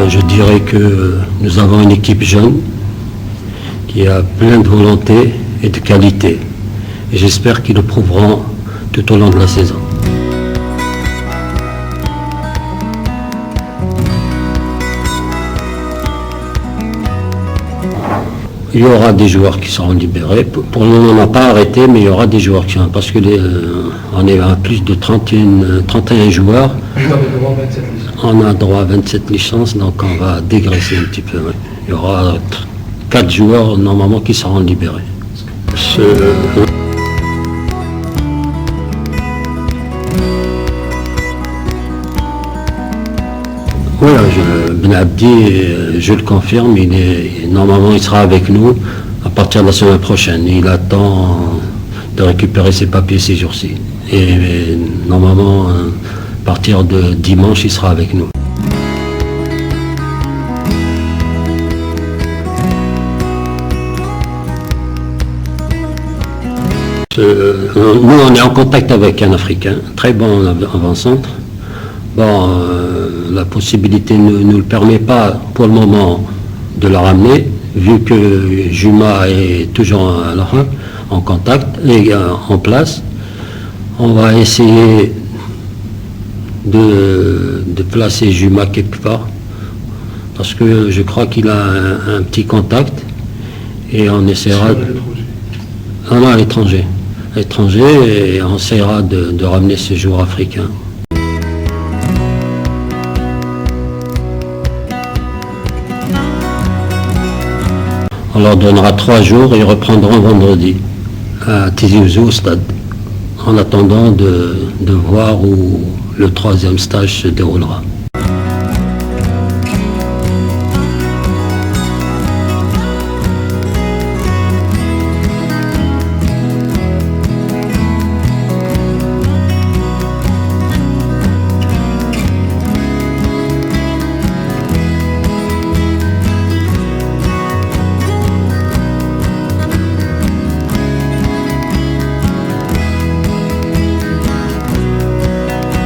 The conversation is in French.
Je dirais que nous avons une équipe jeune qui a plein de volonté et de qualité. Et j'espère qu'ils le prouveront tout au long de la saison. Il y aura des joueurs qui seront libérés. Pour le moment, on n'a pas arrêté, mais il y aura des joueurs qui seront. Parce que on est à plus de 31 joueurs. On a droit à 27 licences, donc on va dégraisser un petit peu. Oui. Il y aura 4 joueurs normalement qui seront libérés. Voilà, Ben Abdi, je le confirme, normalement il sera avec nous à partir de la semaine prochaine. Il attend de récupérer ses papiers ces jours-ci. Et normalement, à partir de dimanche, il sera avec nous. Nous, on est en contact avec un Africain, très bon avant-centre. Bon, la possibilité ne nous le permet pas pour le moment de la ramener, vu que Juma est toujours en contact et en place. On va essayer de placer Juma quelque part, parce que je crois qu'il a un petit contact, et on essaiera... Non, à l'étranger. Et on essaiera de ramener ce joueur africain. On leur donnera 3 jours et ils reprendront vendredi à Tizi Ouzou au stade, en attendant de voir où le 3e stage se déroulera.